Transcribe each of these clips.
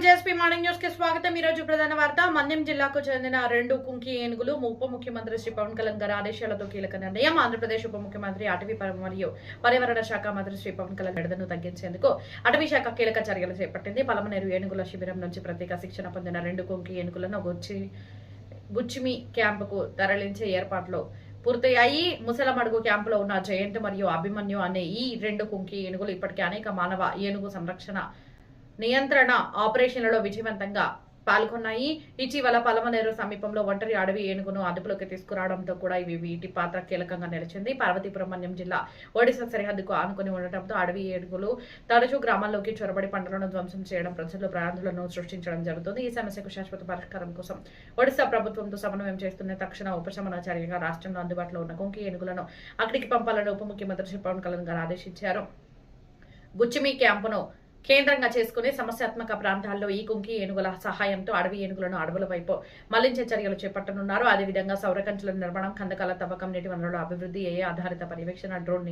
JSP morning news కి స్వాగతం। ఈ రోజు ప్రధాన వార్త మన్యం జిల్లాకు చెందిన 2 కుంకి ఏనుగులు ఉప ముఖ్యమంత్రి శ్రీ పవన్ కళ్యాణ్ గారి ఆదేశాలతో కీలక నిర్ణయం। ఆంధ్రప్రదేశ్ ఉప ముఖ్యమంత్రి అటవీ మరియు పర్యావరణ శాఖ మంత్రి శ్రీ పవన్ కళ్యాణ్ బెడదను తగ్గించేందుకు అటవీ శాఖ కీలక చర్యలు చేపట్టింది। పలమనేరు ఏనుగుల శిబిరం నుంచి ప్రత్యేక శిక్షణ పొందిన 2 కుంకి ఏనుగులను గుచ్చిమి క్యాంపుకు తరలించే ఏర్పాట్లు పూర్తయ్యాయి। ముసలమడుగు క్యాంపులో ఉన్న జయంత్ మరియు అభిమన్యు అనే ఈ 2 కుంకి ఏనుగులు ఇప్పటికే అనేక మానవ ఏనుగు సంరక్షణ నియంత్రణ ఆపరేషన్లలో విజయవంతంగా పాల్గొన్నాయి। ఇటీవల పలమనేరు సమీపంలో ఒంటరి అడవి ఏనుగును అదుపులోకి తీసుకురావడంతో కూడా వీటి పాత్ర కీలకంగా నిలిచింది। పార్వతీపురం మన్యం జిల్లా ఒడిశా సరిహద్దుకు ఆనుకుని ఉండటంతో అడవి ఏనుగులు తరచూ గ్రామాల్లోకి చొరబడి పంటలను ధ్వంసం చేయడం, ప్రజల్లో భ్రాంతులను సృష్టించడం జరుగుతుంది। ఈ సమస్యకు శాశ్వత పరిష్కారం కోసం ఒడిశా ప్రభుత్వంతో సమన్వయం చేస్తున్న తక్షణ ఉపశమన చర్యగా రాష్ట్రంలో అందుబాటులో ఉన్న కుంకి ఏనుగులను అక్కడికి పంపాలని ఉప ముఖ్యమంత్రి శ్రీ పవన్ కళ్యాణ్ గారు ఆదేశించారు। గుచ్చిమి క్యాంపును కేంద్రంగా చేసుకుని సమస్యాత్మక ప్రాంతాల్లో ఈ కుంకి ఏనుగుల సహాయంతో అడవి ఏనుగులను అడవుల వైపు మళ్లించే చర్యలు చేపట్టనున్నారు। అదేవిధంగా సౌరకంచెల నిర్మాణం, కందకాల తవ్వకం, నీటి వనరుల అభివృద్ధి, ఏఏ ఆధారిత పర్యవేక్షణ, డ్రోన్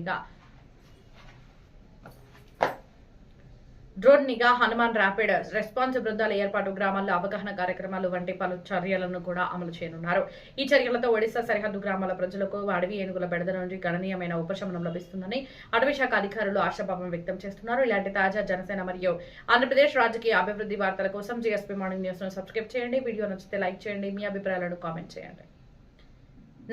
నిఘా, హనుమాన్ ర్యాపిడ్ రెస్పాన్స్ బృందాల ఏర్పాటు, గ్రామాల్లో అవగాహన కార్యక్రమాలు వంటి పలు చర్యలను కూడా అమలు చేయనున్నారు। ఈ చర్యలతో ఒడిశా సరిహద్దు గ్రామాల ప్రజలకు అడవి ఏనుగుల బెడద నుండి గణనీయమైన ఉపశమనం లభిస్తుందని అటవీ శాఖ అధికారులు ఆశాభావం వ్యక్తం చేస్తున్నారు। ఇలాంటి తాజా జనసేన మరియు ఆంధ్రప్రదేశ్ రాజకీయ అభివృద్ధి వార్తల కోసం జేఎస్పీ మార్నింగ్ న్యూస్ ను సబ్స్క్రైబ్ చేయండి। వీడియో నచ్చితే లైక్ చేయండి, మీ అభిప్రాయాలను కామెంట్ చేయండి।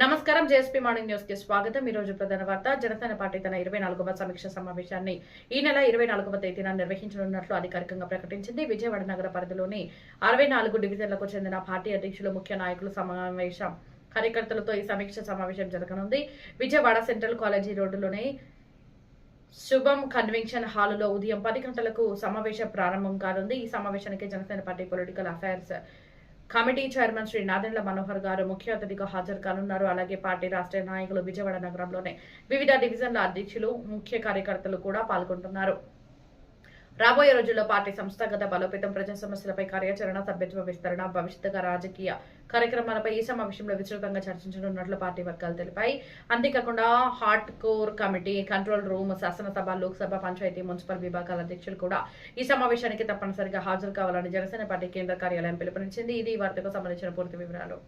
నమస్కారం, జేఎస్పీ మార్నింగ్ న్యూస్ కి స్వాగతం। ఈ రోజు ప్రధాన వార్త జనసేన పార్టీ తన 24వ సమీక్ష సమావేశాన్ని ఈ నెల 24వ తేదీన నిర్వహించనున్నట్లు అధికారికంగా ప్రకటించింది। విజయవాడ నగర పరిధిలోని 64 డివిజన్లకు చెందిన పార్టీ అధ్యక్షులు, ముఖ్య నాయకులు సమావేశం కార్యకర్తలతో ఈ సమీక్ష సమావేశం జరగనుంది। విజయవాడ సెంట్రల్ కాలేజీ రోడ్డులోని శుభం కన్వెన్షన్ హాలులో ఉదయం 10 గంటలకు సమావేశం ప్రారంభం కానుంది। ఈ సమావేశానికి Janasena party political affairs committee chairman Shri Nadendla Manohar గారు ముఖ్య అతిథిగా హాజరు కానున్నారు। అలాగే పార్టీ రాష్ట్రీయ నాయకులు, విజయవాడ నగరంలోని వివిధ డివిజన్ల అధ్యక్షులు, ముఖ్య కార్యకర్తలు కూడా పాల్గొంటున్నారు। రాబోయే రోజుల్లో పార్టీ సంస్థాగత బలోపేతం, ప్రజా సమస్యలపై కార్యాచరణ, సభ్యత్వ విస్తరణ, భవిష్యత్తుగా రాజకీయ కార్యక్రమాలపై ఈ సమావేశంలో విస్తృతంగా చర్చించనున్నట్లు పార్టీ వర్గాలు తెలిపాయి। అంతేకాకుండా heart core committee, control room, శాసనసభ, లోక్సభ, పంచాయతీ, మున్సిపల్ విభాగాల అధ్యక్షులు కూడా ఈ సమావేశానికి తప్పనిసరిగా హాజరు కావాలని జనసేన పార్టీ కేంద్ర కార్యాలయం పిలుపునిచ్చింది। ఇది ఈ వార్తకు సంబంధించిన పూర్తి వివరాలు।